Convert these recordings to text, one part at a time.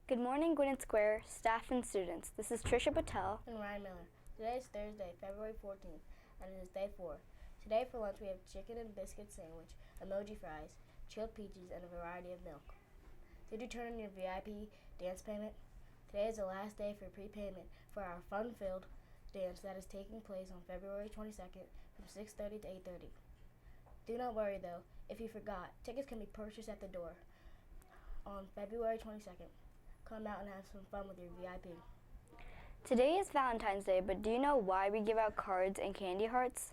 Good morning, Gwynedd Square, staff and students. This is Trisha Patel and Ryan Miller. Today is Thursday, February 14th, and it is day 4. Today for lunch we have chicken and biscuit sandwich, emoji fries, chilled peaches, and a variety of milk. Did you turn in your VIP dance payment? Today is the last day for prepayment for our fun-filled dance that is taking place on February 22nd from 6:30 to 8:30. Do not worry though, if you forgot, tickets can be purchased at the door on February 22nd. Come out and have some fun with your VIP. Today is Valentine's Day, but do you know why we give out cards and candy hearts?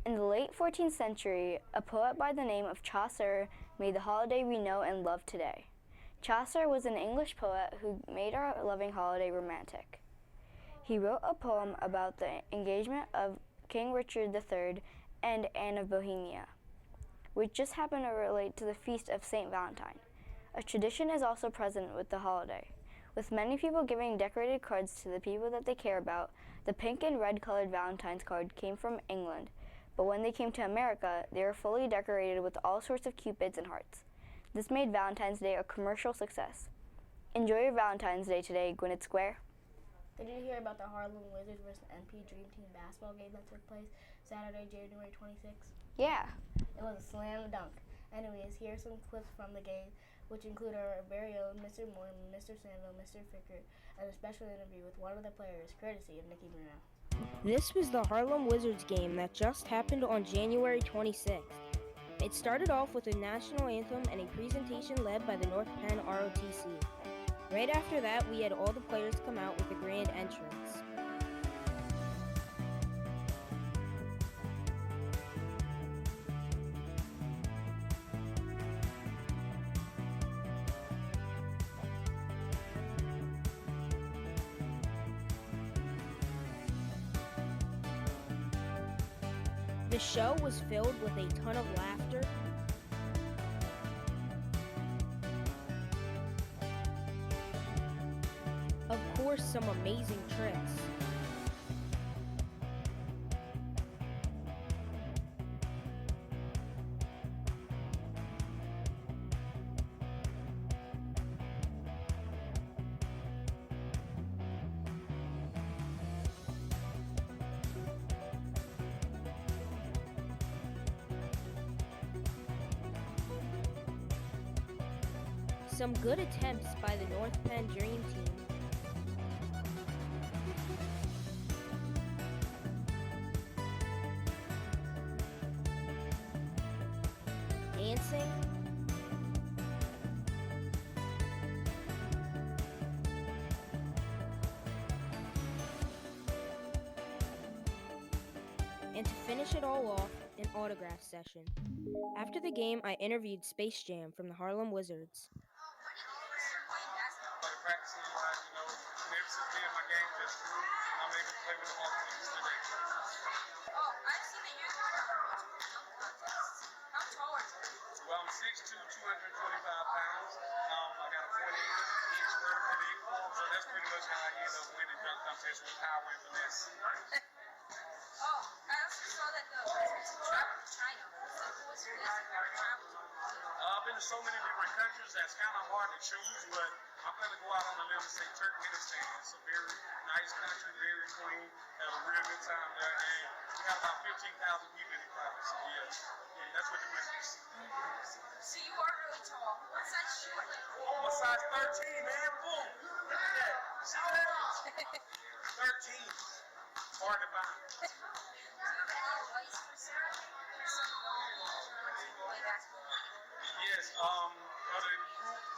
In the late 14th century, a poet by the name of Chaucer made the holiday we know and love today. Chaucer was an English poet who made our loving holiday romantic. He wrote a poem about the engagement of King Richard III and Anne of Bohemia, which just happened to relate to the feast of St. Valentine. A tradition is also present with the holiday, with many people giving decorated cards to the people that they care about. The pink and red colored Valentine's card came from England, but when they came to America, they were fully decorated with all sorts of cupids and hearts. This made Valentine's Day a commercial success. Enjoy your Valentine's Day today, Gwynedd Square. Did you hear about the Harlem Wizards versus NP Dream Team basketball game that took place Saturday, January 26th? Yeah. It was a slam dunk. Anyways, here are some clips from the game, which include our very own Mr. Moore, Mr. Sanville, Mr. Ficker, and a special interview with one of the players, courtesy of Nikki Bruno. This was the Harlem Wizards game that just happened on January 26th. It started off with a national anthem and a presentation led by the North Penn ROTC. Right after that, we had all the players come out with a grand entrance. The show was filled with a ton of laughter, of course, some amazing tricks. Some good attempts by the North Penn Dream Team. Dancing. And to finish it all off, an autograph session. After the game, I interviewed Space Jam from the Harlem Wizards. Practicing wise, maybe since being my game just grew, I'm able to play with the Hawks today. I've seen that you're how tall are you? Well, I'm 6'2", 225 pounds. I got a 48-inch vertical leap, so that's pretty much how I end up winning dunk contest with power and finesse. I also saw that the Wizards traveled to China. So who was your best travel? I've been to so many different countries that's kind of hard to choose, but I'm going to go out on a limb and say Turkmenistan. It's a very nice country, very clean, had a real good time there, and we have about 15,000 people in the crowd, so yeah, that's what the Wizards. So you are really tall. What size shoe are you? I'm a size 13, man, boom, look at that, see that? 13, hard to find. Do you have any advice for someone who play basketball? Yes,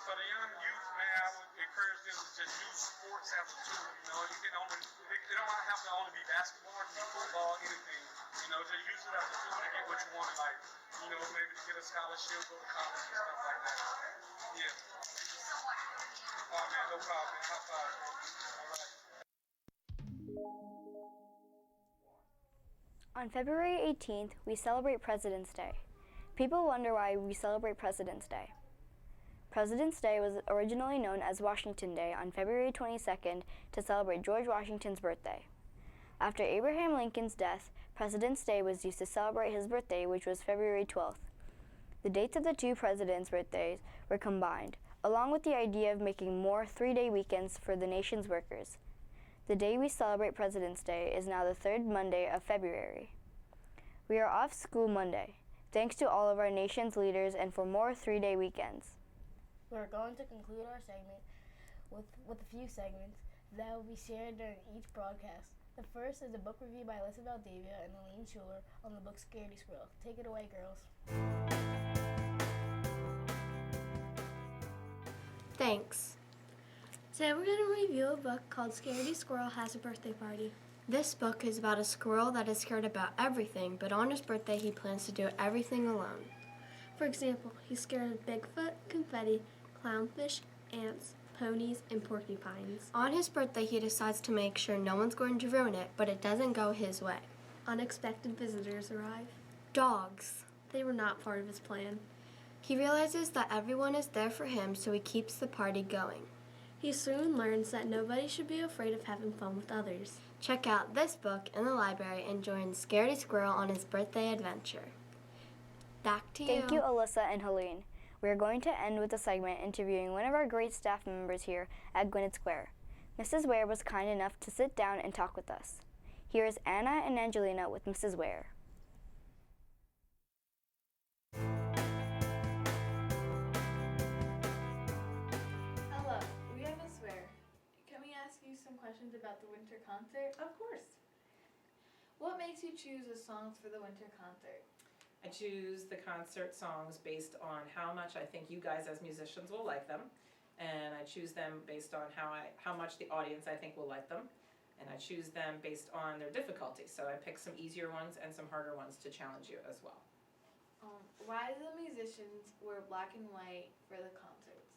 for the young youth, man, I would encourage them to just use sports as a tool. They don't have to only be basketball, it can be football, anything. Just use it as a tool to get what you want in life. Maybe to get a scholarship, go to college and stuff like that. Yeah. Thank you so much for being here. Oh man, no problem, man. High five, bro. All right. On February 18th, we celebrate President's Day. People wonder why we celebrate President's Day. President's Day was originally known as Washington Day on February 22nd to celebrate George Washington's birthday. After Abraham Lincoln's death, President's Day was used to celebrate his birthday, which was February 12th. The dates of the two presidents' birthdays were combined. along with the idea of making more 3-day weekends for the nation's workers. The day we celebrate President's Day is now the third Monday of February. We are off school Monday, thanks to all of our nation's leaders and for more 3-day weekends. We're going to conclude our segment with a few segments that will be shared during each broadcast. The first is a book review by Alyssa Valdivia and Aline Schuler on the book Scaredy Squirrel. Take it away, girls. Thanks. Today we're going to review a book called Scaredy Squirrel Has a Birthday Party. This book is about a squirrel that is scared about everything, but on his birthday he plans to do everything alone. For example, he's scared of Bigfoot, confetti, clownfish, ants, ponies, and porcupines. On his birthday he decides to make sure no one's going to ruin it, but it doesn't go his way. Unexpected visitors arrive. Dogs. They were not part of his plan. He realizes that everyone is there for him, so he keeps the party going. He soon learns that nobody should be afraid of having fun with others. Check out this book in the library and join Scaredy Squirrel on his birthday adventure. Back to you. Thank you, Alyssa and Helene. We are going to end with a segment interviewing one of our great staff members here at Gwynedd Square. Mrs. Ware was kind enough to sit down and talk with us. Here is Anna and Angelina with Mrs. Ware. Hello, we are Miss Ware. Can we ask you some questions about the winter concert? Of course. What makes you choose the songs for the winter concert? I choose the concert songs based on how much I think you guys as musicians will like them, and I choose them based on how much the audience I think will like them, and I choose them based on their difficulty. So I pick some easier ones and some harder ones to challenge you as well. Why do the musicians wear black and white for the concerts?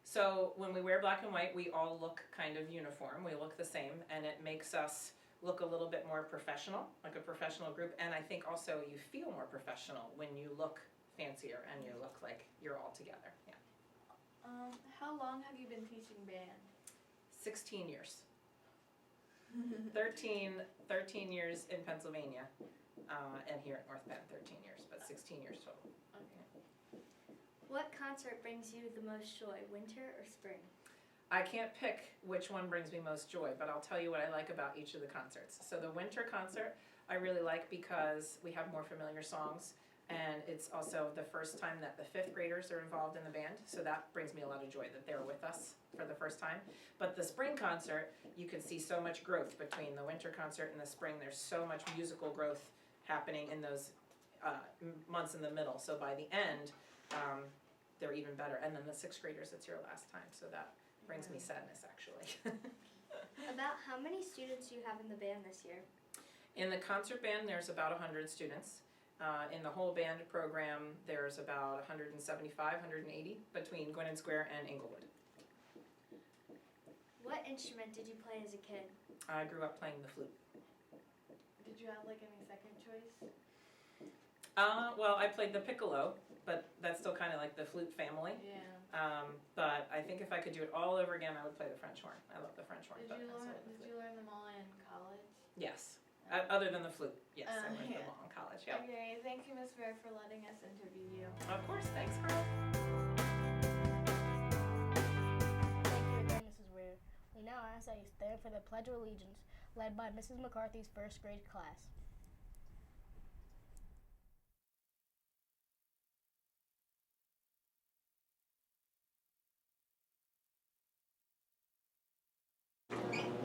So when we wear black and white, we all look kind of uniform. We look the same, and it makes us look a little bit more professional, like a professional group, and I think also you feel more professional when you look fancier and you look like you're all together. Yeah. How long have you been teaching band? 16 years. 13 years in Pennsylvania, and here at North Penn, 13 years, but 16 years total. Okay. What concert brings you the most joy, winter or spring? I can't pick which one brings me most joy, but I'll tell you what I like about each of the concerts. So the winter concert I really like because we have more familiar songs, and it's also the first time that the 5th graders are involved in the band, so that brings me a lot of joy that they're with us for the first time. But the spring concert, you can see so much growth between the winter concert and the spring. There's so much musical growth happening in those months in the middle. So by the end, they're even better. And then the 6th graders, it's your last time, so that brings me sadness, actually. About how many students do you have in the band this year? In the concert band, there's about 100 students. In the whole band program, there's about 175, 180 between Gwynedd Square and Inglewood. What instrument did you play as a kid? I grew up playing the flute. Did you have like any second choice? Well, I played the piccolo, but that's still kind of like the flute family. Yeah. But I think if I could do it all over again, I would play the French horn. I love the French horn. Did you learn them all in college? Yes. Other than the flute, yes, I learned yeah. them all in college. Yep. Okay, thank you, Miss Ware, for letting us interview you. Of course, thanks, girl. Thank you again, Mrs. Ware. We now ask that you stand for the Pledge of Allegiance, led by Mrs. McCarthy's 1st grade class.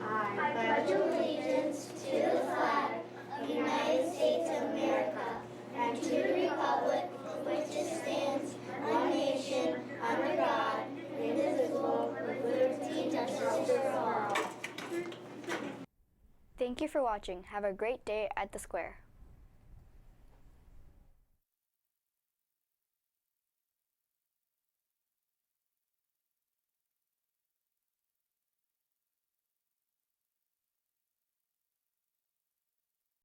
I pledge allegiance to the flag of the United States of America and to the republic for which it stands, one nation, under God, indivisible, with liberty and justice for all. Thank you for watching. Have a great day at the Square.